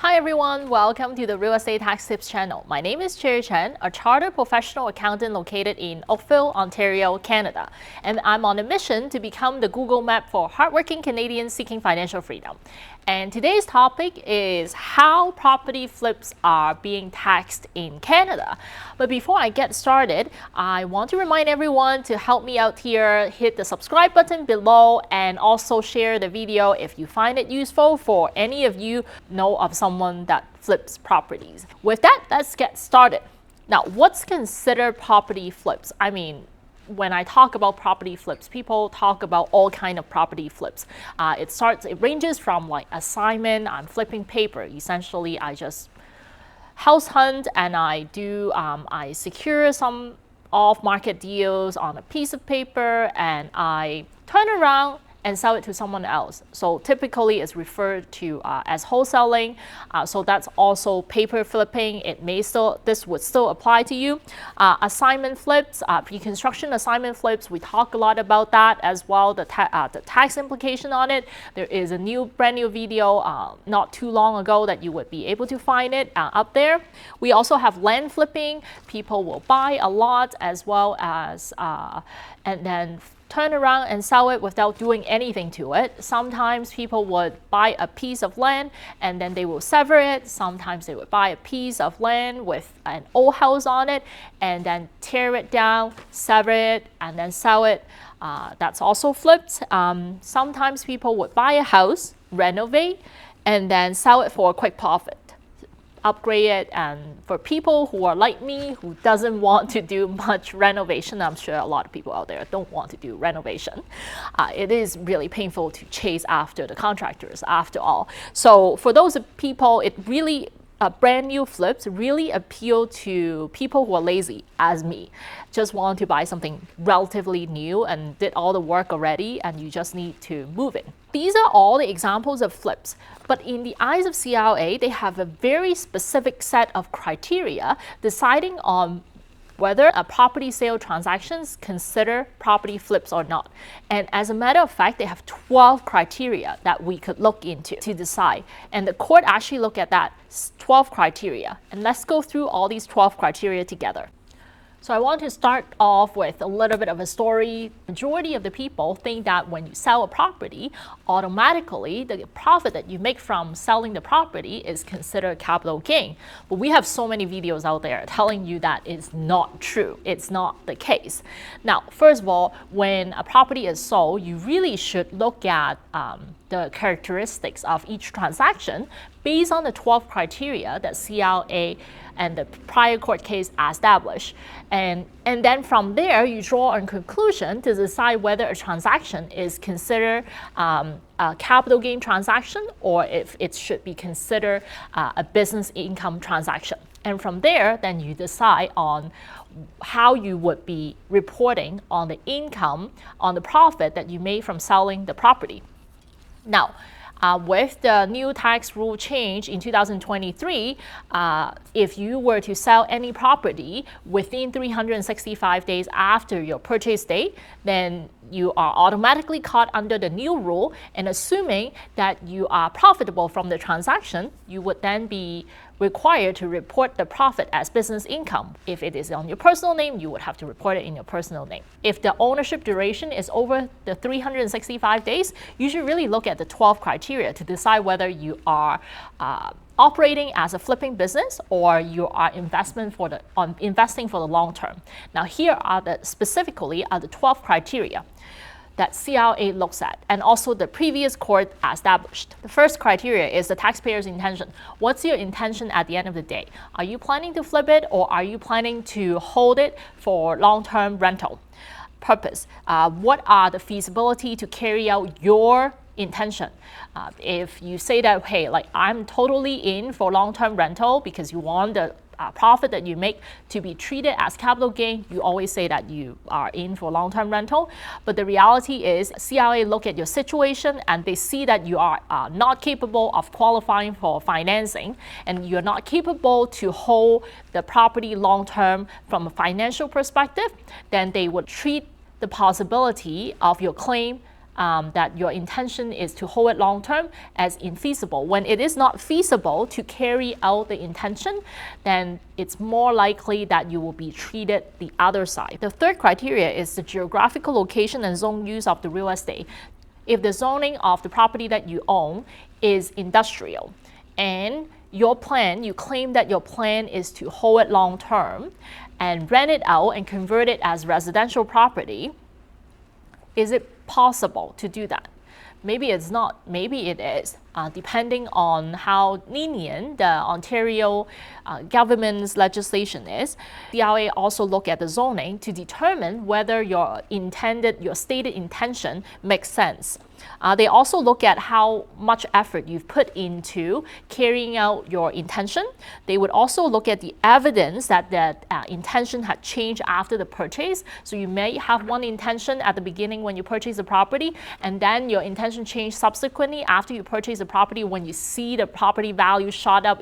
Hi everyone, welcome to the Real Estate Tax Tips channel. My name is Cherry Chen, a chartered professional accountant located in Oakville, Ontario, Canada. And I'm on a mission to become the Google map for hardworking Canadians seeking financial freedom. And today's topic is how property flips are being taxed in Canada. But before I get started, I want to remind everyone to help me out here, hit the subscribe button below and also share the video if you find it useful for any of you know of someone that flips properties. With that, let's get started. Now, what's considered property flips? I mean, when I talk about property flips, people talk about all kind of property flips. It ranges from like assignment, I'm flipping paper. Essentially, I just house hunt and I secure some off-market deals on a piece of paper and I turn around and sell it to someone else. So typically it's referred to as wholesaling. So that's also paper flipping. This would still apply to you. Assignment flips, pre-construction assignment flips, we talk a lot about that as well, the tax implication on it. There is a brand new video not too long ago that you would be able to find it up there. We also have land flipping. People will buy a lot as well as, and then turn around and sell it without doing anything to it. Sometimes people would buy a piece of land and then they will sever it. Sometimes they would buy a piece of land with an old house on it and then tear it down, sever it, and then sell it. That's also flipped. Sometimes people would buy a house, renovate, and then sell it for a quick profit. Upgrade it, and for people who are like me who doesn't want to do much renovation, I'm sure a lot of people out there don't want to do renovation. It is really painful to chase after the contractors after all. So for those people, it really brand new flips really appeal to people who are lazy as me, just want to buy something relatively new and did all the work already and you just need to move it. These are all the examples of flips, but in the eyes of CRA, they have a very specific set of criteria deciding on whether a property sale transactions consider property flips or not. And as a matter of fact, they have 12 criteria that we could look into to decide. And the court actually looked at that 12 criteria. And let's go through all these 12 criteria together. So I want to start off with a little bit of a story. Majority of the people think that when you sell a property, automatically the profit that you make from selling the property is considered capital gain. But we have so many videos out there telling you that is not true. It's not the case. Now, first of all, when a property is sold, you really should look at the characteristics of each transaction based on the 12 criteria that CRA and the prior court case established. And then from there, you draw a conclusion to decide whether a transaction is considered a capital gain transaction or if it should be considered a business income transaction. And from there, then you decide on how you would be reporting on the income, on the profit that you made from selling the property. Now, with the new tax rule change in 2023, if you were to sell any property within 365 days after your purchase date, then you are automatically caught under the new rule, and assuming that you are profitable from the transaction, you would then be required to report the profit as business income. If it is on your personal name, you would have to report it in your personal name. If the ownership duration is over the 365 days, you should really look at the 12 criteria to decide whether you are operating as a flipping business or you are investing for the long term. Now here are specifically the 12 criteria that CRA looks at, and also the previous court established. The first criteria is the taxpayer's intention. What's your intention at the end of the day? Are you planning to flip it or are you planning to hold it for long-term rental purpose? What are the feasibility to carry out your intention? If you say that, hey, like I'm totally in for long-term rental because you want the profit that you make to be treated as capital gain, you always say that you are in for long-term rental. But the reality is CRA look at your situation and they see that you are not capable of qualifying for financing and you're not capable to hold the property long-term from a financial perspective, then they would treat the possibility of your claim that your intention is to hold it long term as infeasible. When it is not feasible to carry out the intention, then it's more likely that you will be treated the other side. The third criteria is the geographical location and zone use of the real estate. If the zoning of the property that you own is industrial and you claim that your plan is to hold it long term and rent it out and convert it as residential property, is it possible to do that? Maybe it's not, maybe it is, depending on how lenient the Ontario government's legislation is. CRA also look at the zoning to determine whether your stated intention makes sense. They also look at how much effort you've put into carrying out your intention. They would also look at the evidence that that intention had changed after the purchase. So you may have one intention at the beginning when you purchase the property, and then your intention changed subsequently after you purchase the property when you see the property value shot up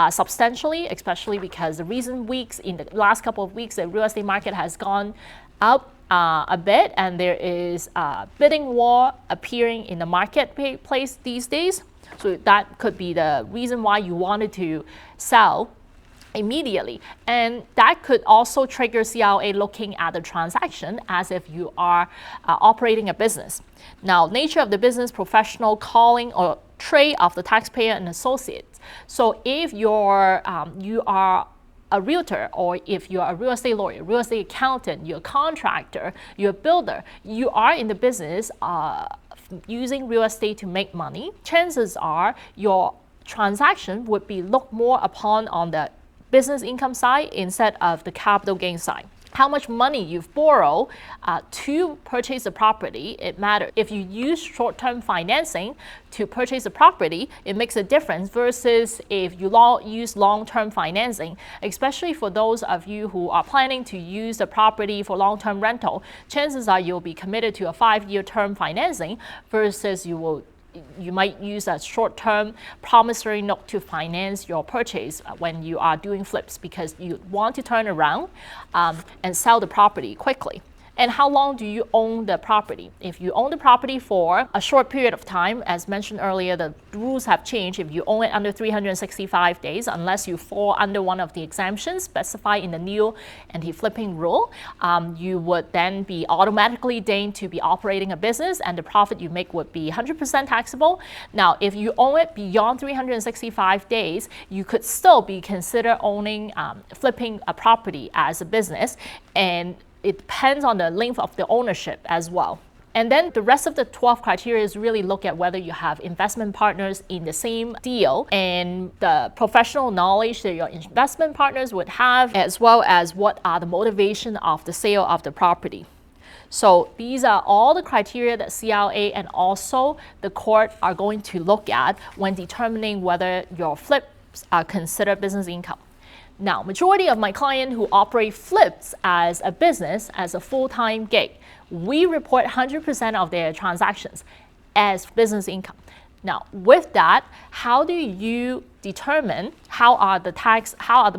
substantially, especially because the recent weeks, in the last couple of weeks, the real estate market has gone up a bit, and there is a bidding war appearing in the marketplace these days. So that could be the reason why you wanted to sell immediately. And that could also trigger CRA looking at the transaction as if you are operating a business. Now, nature of the business, professional, calling, or trade of the taxpayer and associates. So if you are a realtor, or if you're a real estate lawyer, real estate accountant, you're a contractor, you're a builder, you are in the business using real estate to make money, chances are your transaction would be looked more upon on the business income side instead of the capital gain side. How much money you've borrowed to purchase the property, it matters. If you use short-term financing to purchase a property, it makes a difference versus if you use long-term financing, especially for those of you who are planning to use the property for long-term rental. Chances are you'll be committed to a 5-year term financing versus you might use a short-term promissory note to finance your purchase when you are doing flips, because you want to turn around and sell the property quickly. And how long do you own the property? If you own the property for a short period of time, as mentioned earlier, the rules have changed. If you own it under 365 days, unless you fall under one of the exemptions specified in the new anti-flipping rule, you would then be automatically deemed to be operating a business, and the profit you make would be 100% taxable. Now, if you own it beyond 365 days, you could still be considered flipping a property as a business, and it depends on the length of the ownership as well. And then the rest of the 12 criteria is really look at whether you have investment partners in the same deal and the professional knowledge that your investment partners would have, as well as what are the motivation of the sale of the property. So these are all the criteria that CRA and also the court are going to look at when determining whether your flips are considered business income. Now, majority of my clients who operate flips as a business, as a full-time gig, we report 100% of their transactions as business income. Now, with that, how do you determine how are the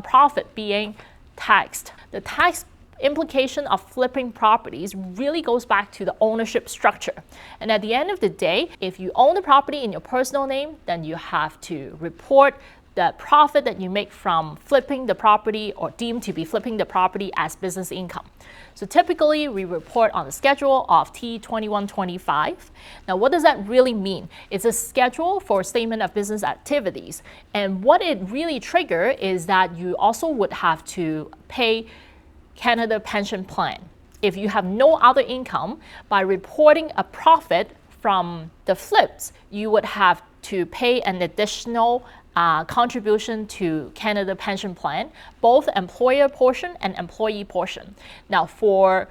profit being taxed? The tax implication of flipping properties really goes back to the ownership structure. And at the end of the day, if you own the property in your personal name, then you have to report the profit that you make from flipping the property or deemed to be flipping the property as business income. So typically we report on the schedule of T2125. Now, what does that really mean? It's a schedule for statement of business activities. And what it really triggers is that you also would have to pay Canada Pension Plan. If you have no other income, by reporting a profit from the flips, you would have to pay an additional contribution to Canada Pension Plan, both employer portion and employee portion. Now, for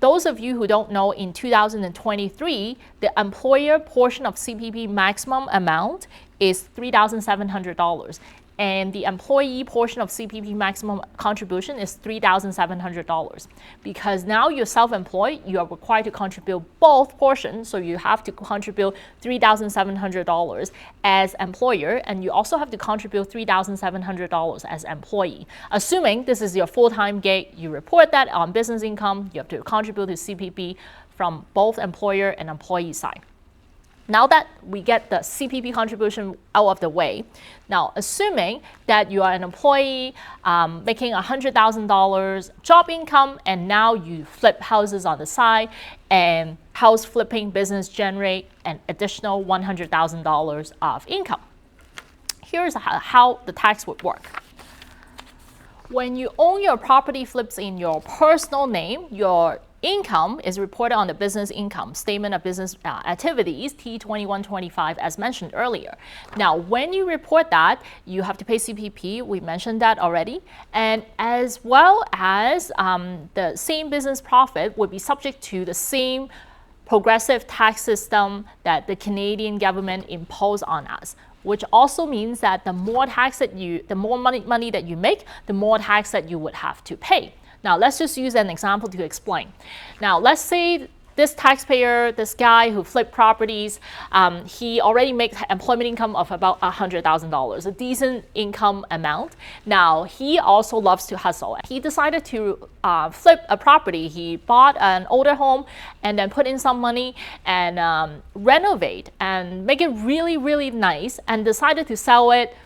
those of you who don't know, in 2023, the employer portion of CPP maximum amount is $3,700. And the employee portion of CPP maximum contribution is $3,700. Because now you're self-employed, you are required to contribute both portions, so you have to contribute $3,700 as employer, and you also have to contribute $3,700 as employee. Assuming this is your full-time gig, you report that on business income, you have to contribute to CPP from both employer and employee side. Now that we get the CPP contribution out of the way, now assuming that you are an employee making $100,000 job income, and now you flip houses on the side, and house flipping business generate an additional $100,000 of income. Here's how the tax would work. When you own your property flips in your personal name, your income is reported on the business income statement of business activities, T2125, as mentioned earlier. Now, when you report that, you have to pay CPP. We mentioned that already. And as well as the same business profit would be subject to the same progressive tax system that the Canadian government imposed on us, which also means that the more tax that the more money that you make, the more tax that you would have to pay. Now, let's just use an example to explain. Now, let's say this taxpayer, this guy who flipped properties, he already makes employment income of about $100,000, a decent income amount. Now, he also loves to hustle. He decided to flip a property. He bought an older home and then put in some money and renovate and make it really, really nice, and decided to sell it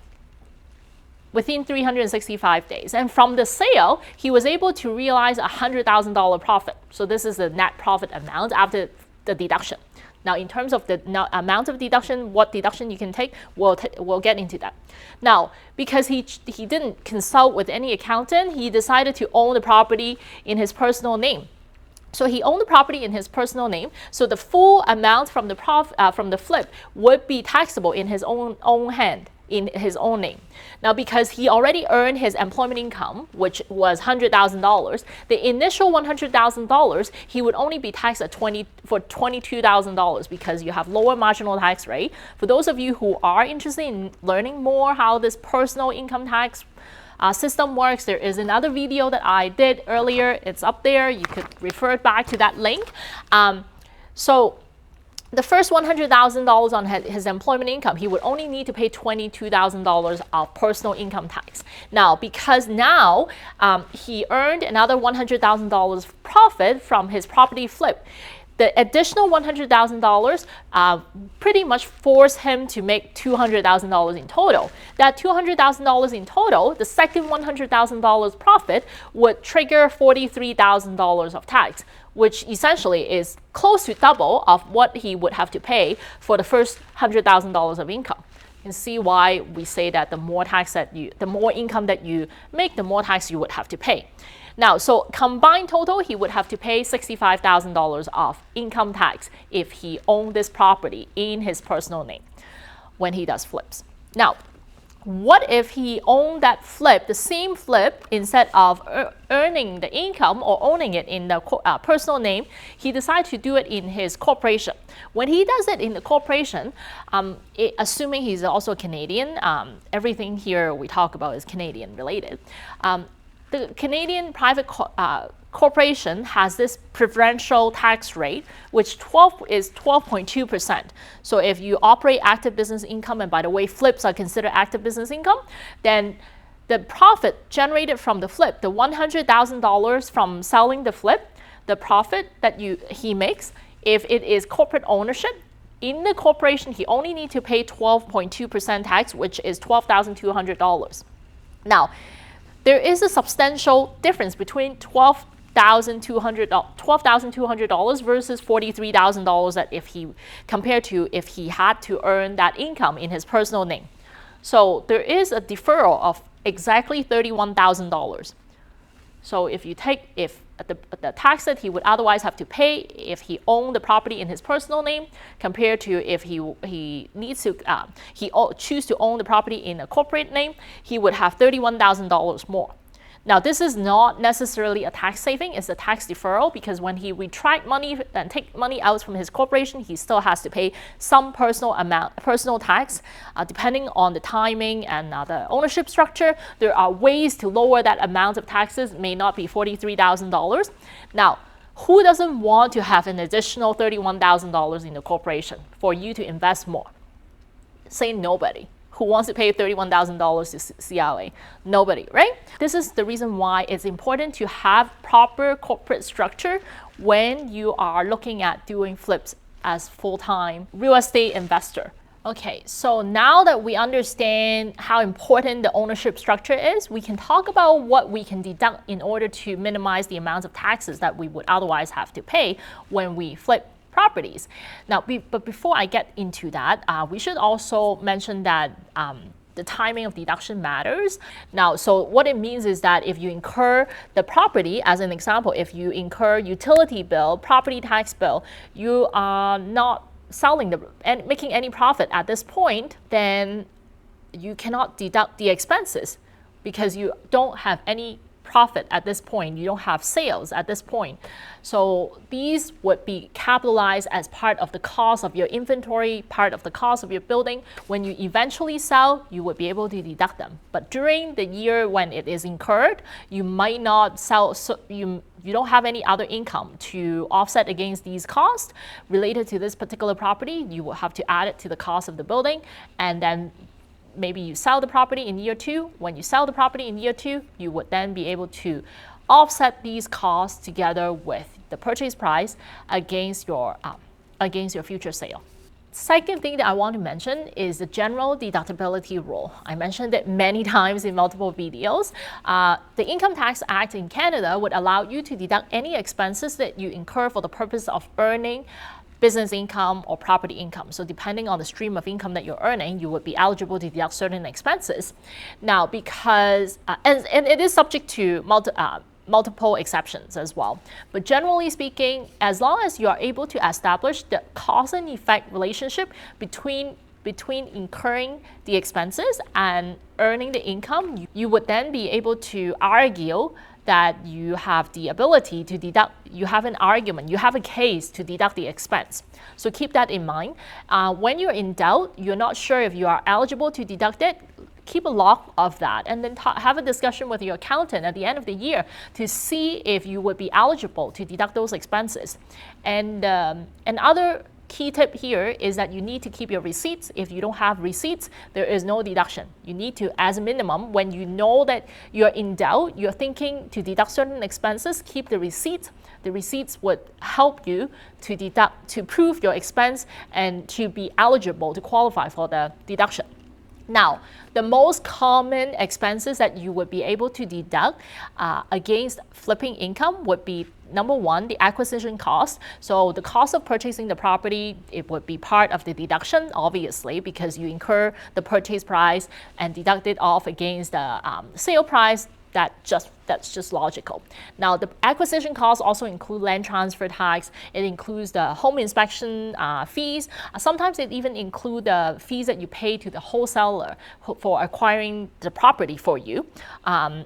within 365 days. And from the sale, he was able to realize a $100,000 profit. So this is the net profit amount after the deduction. Now, in terms of the amount of deduction, what deduction you can take, we'll get into that. Now, because he didn't consult with any accountant, he decided to own the property in his personal name. So he owned the property in his personal name. So the full amount from the flip would be taxable in his own hand, in his own name. Now, because he already earned his employment income, which was $100,000, the initial $100,000, he would only be taxed at $22,000 because you have lower marginal tax rate. For those of you who are interested in learning more how this personal income tax system works, there is another video that I did earlier. It's up there. You could refer back to that link. So the first $100,000 on his employment income, he would only need to pay $22,000 of personal income tax. Now, because now he earned another $100,000 profit from his property flip, the additional $100,000 pretty much forced him to make $200,000 in total. That $200,000 in total, the second $100,000 profit would trigger $43,000 of tax, which essentially is close to double of what he would have to pay for the first $100,000 of income. You can see why we say that the more income that you make, the more tax you would have to pay. Now, so combined total, he would have to pay $65,000 of income tax if he owned this property in his personal name when he does flips. Now, what if he owned that flip, the same flip, instead of earning the income or owning it in the personal name, he decided to do it in his corporation. When he does it in the corporation, assuming he's also Canadian, everything here we talk about is Canadian related. The Canadian private corporation has this preferential tax rate, which is 12.2%. So if you operate active business income, and by the way, flips are considered active business income, then the profit generated from the flip, the $100,000 from selling the flip, the profit that he makes, if it is corporate ownership, in the corporation, he only needs to pay 12.2% tax, which is $12,200. Now, there is a substantial difference between $12,200 versus $43,000 that compared to if he had to earn that income in his personal name. So there is a deferral of exactly $31,000. So if the tax that he would otherwise have to pay if he owned the property in his personal name, compared to if he choose to own the property in a corporate name, he would have $31,000 more. Now, this is not necessarily a tax saving, it's a tax deferral, because when he retract money and take money out from his corporation, he still has to pay some personal tax, depending on the timing and the ownership structure. There are ways to lower that amount of taxes. It may not be $43,000. Now, who doesn't want to have an additional $31,000 in the corporation for you to invest more? Say nobody. Who wants to pay $31,000 to CRA? Nobody, right? This is the reason why it's important to have proper corporate structure when you are looking at doing flips as full-time real estate investor. Okay, so now that we understand how important the ownership structure is, we can talk about what we can deduct in order to minimize the amounts of taxes that we would otherwise have to pay when we flip properties. Now, but before I get into that, we should also mention that the timing of deduction matters. Now, so what it means is that if you incur the property, as an example, if you incur utility bill, property tax bill, you are not selling and making any profit at this point, then you cannot deduct the expenses because you don't have any profit at this point. You don't have sales at this point. So these would be capitalized as part of the cost of your inventory, part of the cost of your building. When you eventually sell, you would be able to deduct them. But during the year when it is incurred, you might not sell, so you don't have any other income to offset against these costs related to this particular property. You will have to add it to the cost of the building, and then maybe you sell the property in year 2. When you sell the property in year 2, you would then be able to offset these costs together with the purchase price against your future sale. Second thing that I want to mention is the general deductibility rule. I mentioned it many times in multiple videos. The Income Tax Act in Canada would allow you to deduct any expenses that you incur for the purpose of earning business income or property income. So depending on the stream of income that you're earning, you would be eligible to deduct certain expenses. Now, because, and it is subject to multiple exceptions as well. But generally speaking, as long as you are able to establish the cause and effect relationship between incurring the expenses and earning the income, you would then be able to argue that you have the ability to deduct, you have an argument, you have a case to deduct the expense. So keep that in mind. When you're in doubt, you're not sure if you are eligible to deduct it, keep a log of that and then have a discussion with your accountant at the end of the year to see if you would be eligible to deduct those expenses. And other key tip here is that you need to keep your receipts. If you don't have receipts, there is no deduction. You need to, as a minimum, when you know that you're in doubt, you're thinking to deduct certain expenses, keep the receipts. The receipts would help you to deduct, to prove your expense and to be eligible to qualify for the deduction. Now, the most common expenses that you would be able to deduct against flipping income would be, number one, the acquisition cost. So the cost of purchasing the property, it would be part of the deduction, obviously, because you incur the purchase price and deduct it off against the sale price. That's just logical. Now, the acquisition costs also include land transfer tax. It includes the home inspection fees. Sometimes it even includes the fees that you pay to the wholesaler for acquiring the property for you,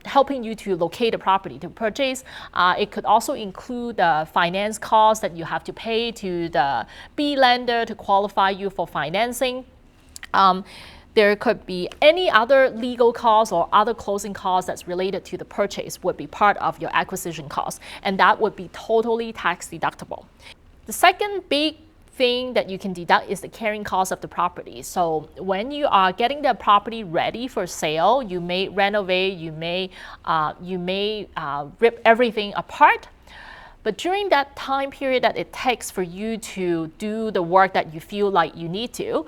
helping you to locate the property to purchase. It could also include the finance costs that you have to pay to the B lender to qualify you for financing. There could be any other legal costs or other closing costs that's related to the purchase would be part of your acquisition cost, and that would be totally tax deductible. The second big thing that you can deduct is the carrying cost of the property. So when you are getting the property ready for sale, you may renovate, you may rip everything apart. But during that time period that it takes for you to do the work that you feel like you need to,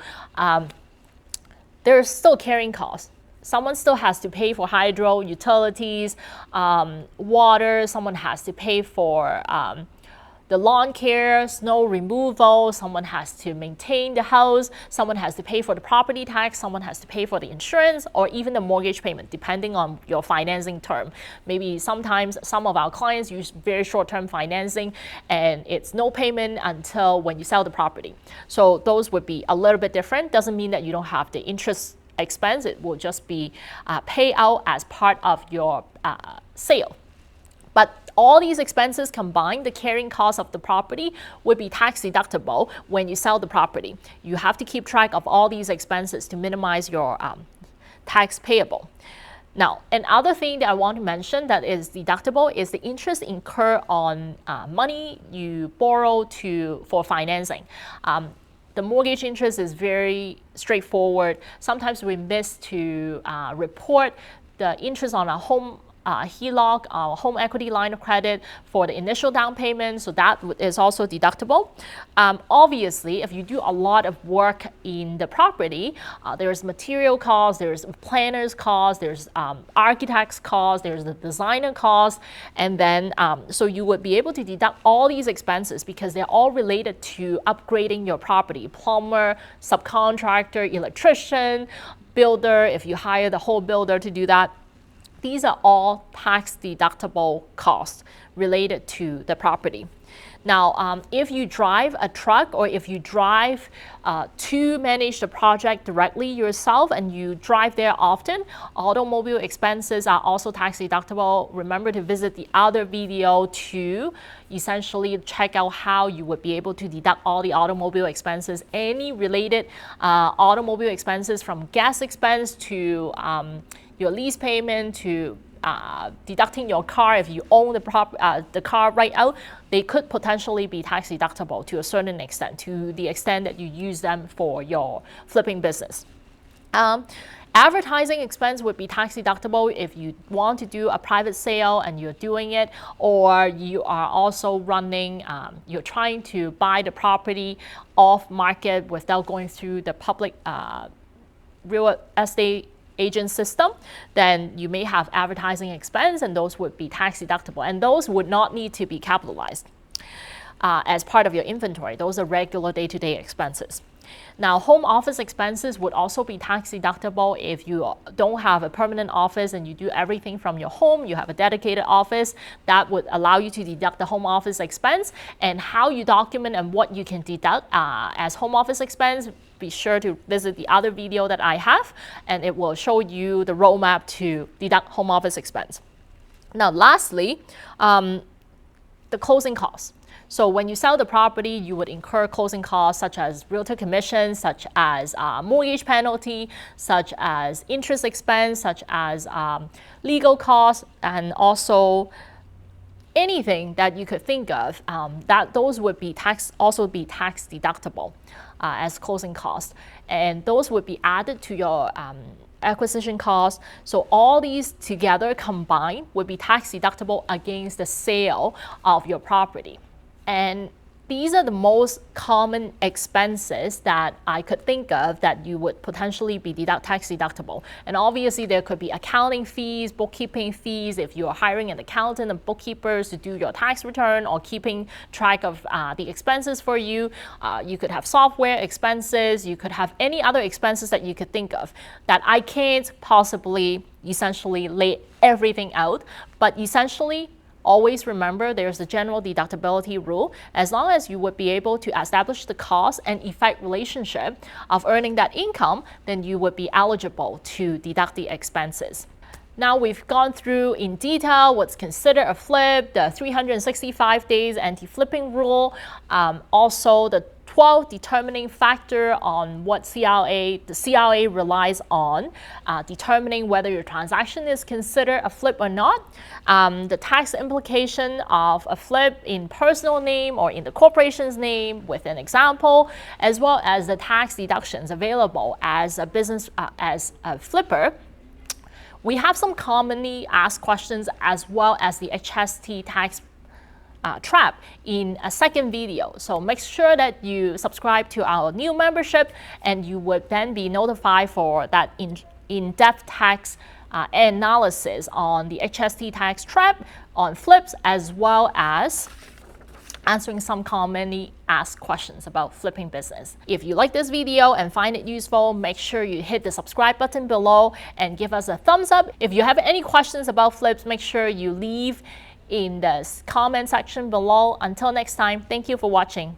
there's still carrying costs. Someone still has to pay for hydro, utilities, water. Someone has to pay for the lawn care, snow removal. Someone has to maintain the house. Someone has to pay for the property tax. Someone has to pay for the insurance or even the mortgage payment, depending on your financing term. Maybe sometimes some of our clients use very short-term financing and it's no payment until when you sell the property. So those would be a little bit different. Doesn't mean that you don't have the interest expense. It will just be paid out as part of your sale. But all these expenses combined, the carrying cost of the property would be tax deductible when you sell the property. You have to keep track of all these expenses to minimize your tax payable. Now, another thing that I want to mention that is deductible is the interest incurred on money you borrow for financing. The mortgage interest is very straightforward. Sometimes we miss to report the interest on a home HELOC, home equity line of credit for the initial down payment, so that is also deductible. Obviously, if you do a lot of work in the property, there's material costs, there's planner's costs, there's architect's costs, there's the designer costs, and then so you would be able to deduct all these expenses because they're all related to upgrading your property: plumber, subcontractor, electrician, builder, if you hire the whole builder to do that. These are all tax deductible costs related to the property. Now, if you drive a truck or if you drive to manage the project directly yourself and you drive there often, automobile expenses are also tax deductible. Remember to visit the other video to essentially check out how you would be able to deduct all the automobile expenses, any related automobile expenses, from gas expense to your lease payment to deducting your car if you own the car right out. They could potentially be tax deductible to a certain extent, to the extent that you use them for your flipping business. Advertising expense would be tax deductible if you want to do a private sale and you're doing it, or you are also running, you're trying to buy the property off market without going through the public real estate agent system, then you may have advertising expense, and those would be tax deductible, and those would not need to be capitalized as part of your inventory. Those are regular day-to-day expenses. Now, home office expenses would also be tax deductible if you don't have a permanent office and you do everything from your home. You have a dedicated office that would allow you to deduct the home office expense. And how you document and what you can deduct as home office expense, be sure to visit the other video that I have, and it will show you the roadmap to deduct home office expense. Now, lastly, the closing costs. So when you sell the property, you would incur closing costs such as realtor commissions, such as mortgage penalty, such as interest expense, such as legal costs, and also anything that you could think of, that those would be also be tax deductible as closing costs, and those would be added to your acquisition costs. So all these together combined would be tax deductible against the sale of your property. And these are the most common expenses that I could think of that you would potentially be tax deductible. And obviously there could be accounting fees, bookkeeping fees, if you're hiring an accountant and bookkeepers to do your tax return or keeping track of the expenses for you. You could have software expenses, you could have any other expenses that you could think of that I can't possibly essentially lay everything out, but essentially always remember there's a general deductibility rule. As long as you would be able to establish the cause and effect relationship of earning that income, then you would be eligible to deduct the expenses. Now we've gone through in detail what's considered a flip, the 365 days anti-flipping rule, also the 12 determining factor on what the CRA relies on, determining whether your transaction is considered a flip or not, the tax implication of a flip in personal name or in the corporation's name with an example, as well as the tax deductions available as a business, as a flipper. We have some commonly asked questions as well as the HST tax trap in a second video. So make sure that you subscribe to our new membership, and you would then be notified for that in-depth tax analysis on the HST tax trap, on flips, as well as answering some commonly asked questions about flipping business. If you like this video and find it useful, make sure you hit the subscribe button below and give us a thumbs up. If you have any questions about flips, make sure you leave in the comment section below. Until next time, thank you for watching.